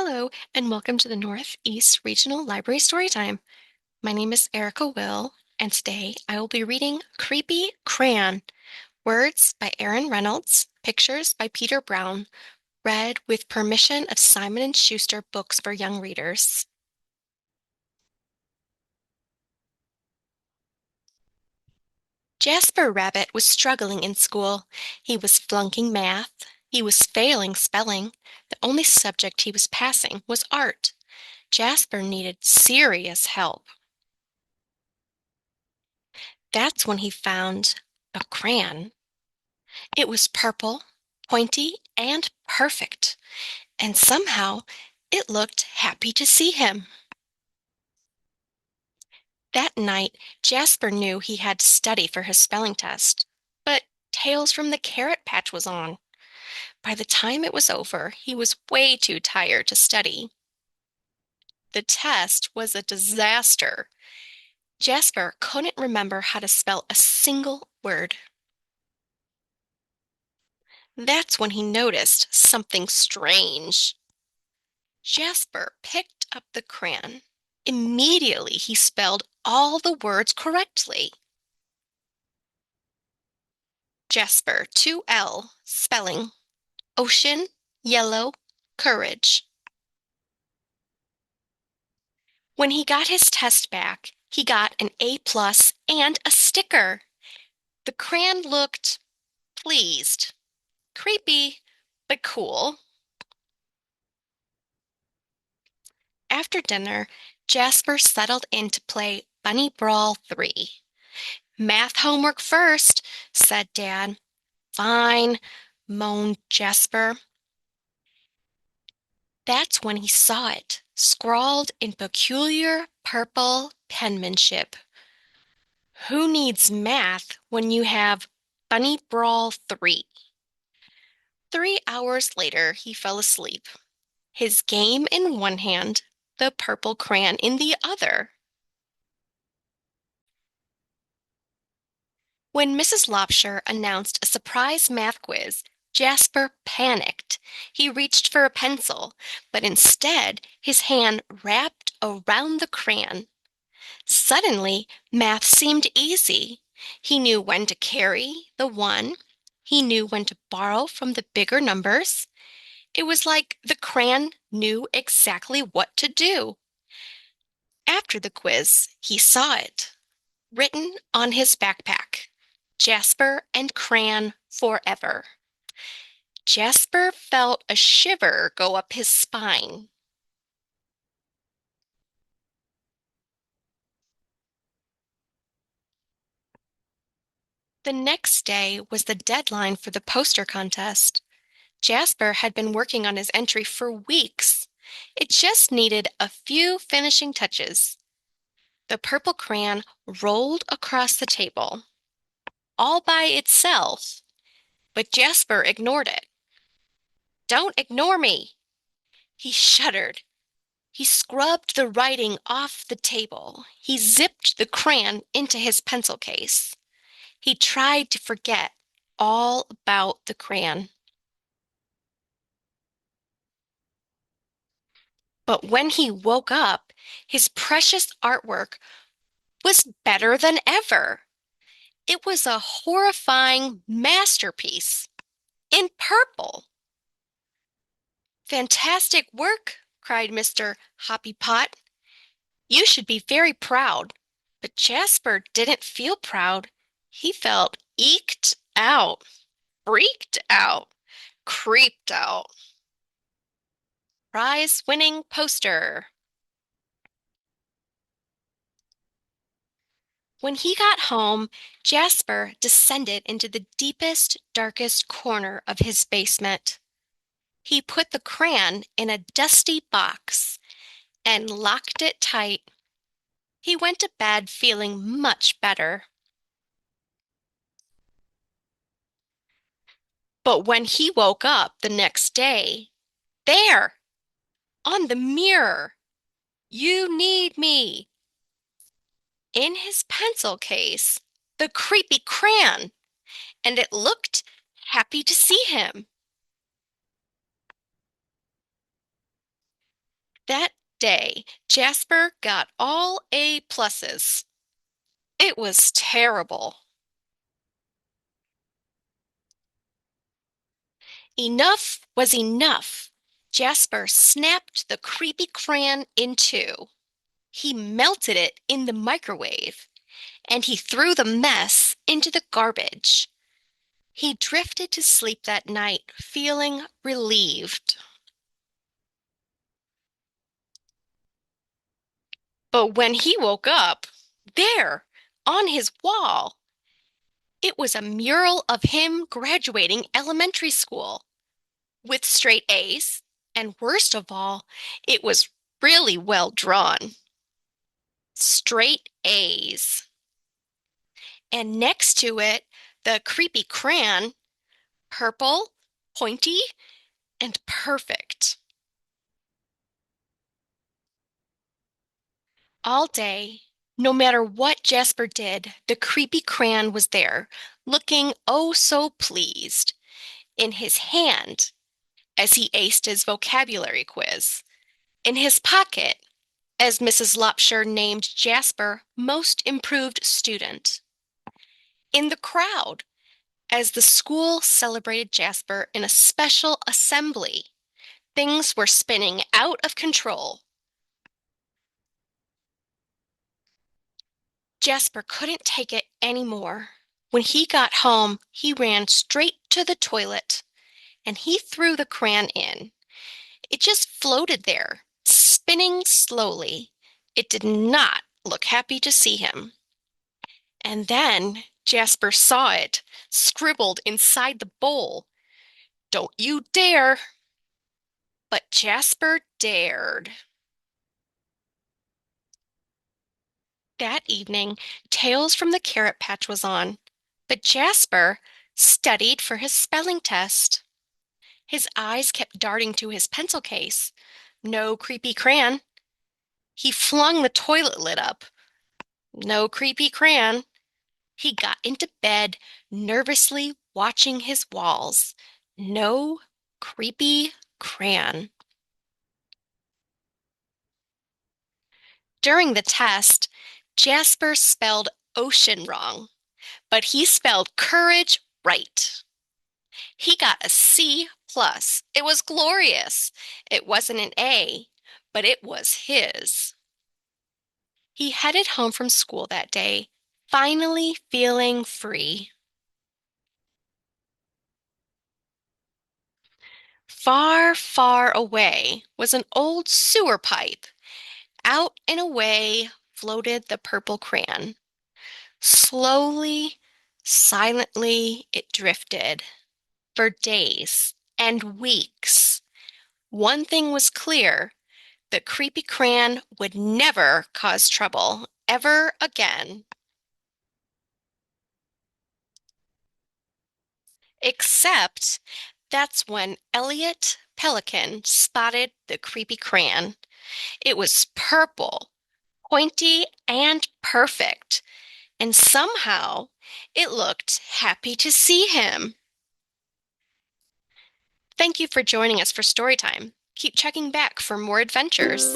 Hello, and welcome to the Northeast Regional Library Storytime. My name is Erica Will, and today I will be reading Creepy Crayon, words by Aaron Reynolds, pictures by Peter Brown, read with permission of Simon & Schuster Books for Young Readers. Jasper Rabbit was struggling in school. He was flunking math. He was failing spelling. The only subject he was passing was art. Jasper needed serious help. That's when he found a crayon. It was purple, pointy, and perfect, and somehow it looked happy to see him. That night, Jasper knew he had to study for his spelling test, but Tales from the Carrot Patch was on. By the time it was over, he was way too tired to study. The test was a disaster. Jasper couldn't remember how to spell a single word. That's when he noticed something strange. Jasper picked up the crayon. Immediately he spelled all the words correctly. Jasper, 2L, spelling. Ocean, yellow, courage. When he got his test back, he got an A+ and a sticker. The crayon looked pleased. Creepy, but cool. After dinner, Jasper settled in to play Bunny Brawl 3. Math homework first, said Dad. Fine, moaned Jasper. That's when he saw it, scrawled in peculiar purple penmanship. Who needs math when you have Bunny Brawl 3? 3 hours later, he fell asleep, his game in one hand, the purple crayon in the other. When Mrs. Lobsher announced a surprise math quiz, Jasper panicked. He reached for a pencil, but instead his hand wrapped around the crayon. Suddenly, math seemed easy. He knew when to carry the one. He knew when to borrow from the bigger numbers. It was like the crayon knew exactly what to do. After the quiz, he saw it, written on his backpack. Jasper and Crayon forever. Jasper felt a shiver go up his spine. The next day was the deadline for the poster contest. Jasper had been working on his entry for weeks. It just needed a few finishing touches. The purple crayon rolled across the table, all by itself, but Jasper ignored it. Don't ignore me! He shuddered. He scrubbed the writing off the table. He zipped the crayon into his pencil case. He tried to forget all about the crayon. But when he woke up, his precious artwork was better than ever. It was a horrifying masterpiece in purple. Fantastic work, cried Mr. Hoppypot. You should be very proud. But Jasper didn't feel proud. He felt eked out, freaked out, creeped out. Prize-winning poster. When he got home, Jasper descended into the deepest, darkest corner of his basement. He put the crayon in a dusty box and locked it tight. He went to bed feeling much better. But when he woke up the next day, there, on the mirror, "You need me," in his pencil case, the creepy crayon, and it looked happy to see him. That day, Jasper got all A pluses. It was terrible. Enough was enough. Jasper snapped the creepy crayon in two. He melted it in the microwave, and he threw the mess into the garbage. He drifted to sleep that night, feeling relieved. But when he woke up, there, on his wall, it was a mural of him graduating elementary school with straight A's, and worst of all, it was really well drawn. Straight A's. And next to it, the creepy crayon, purple, pointy, and perfect. All day, no matter what Jasper did, the creepy crayon was there, looking oh so pleased, in his hand as he aced his vocabulary quiz, in his pocket as Mrs. Lopshire named Jasper Most Improved Student, in the crowd as the school celebrated Jasper in a special assembly. Things were spinning out of control. Jasper couldn't take it anymore. When he got home, he ran straight to the toilet and he threw the crayon in. It just floated there, spinning slowly. It did not look happy to see him. And then Jasper saw it, scribbled inside the bowl. Don't you dare! But Jasper dared. That evening, Tales from the Carrot Patch was on, but Jasper studied for his spelling test. His eyes kept darting to his pencil case. No creepy crayon. He flung the toilet lid up. No creepy crayon. He got into bed, nervously watching his walls. No creepy crayon. During the test, Jasper spelled ocean wrong, but he spelled courage right. He got a C plus. It was glorious. It wasn't an A, but it was his. He headed home from school that day, finally feeling free. Far, far away was an old sewer pipe. Out and away floated the purple crayon. Slowly, silently, it drifted for days and weeks. One thing was clear: the creepy crayon would never cause trouble ever again. Except that's when Elliot Pelican spotted the creepy crayon. It was purple, pointy, and perfect, and somehow it looked happy to see him. Thank you for joining us for Storytime. Keep checking back for more adventures.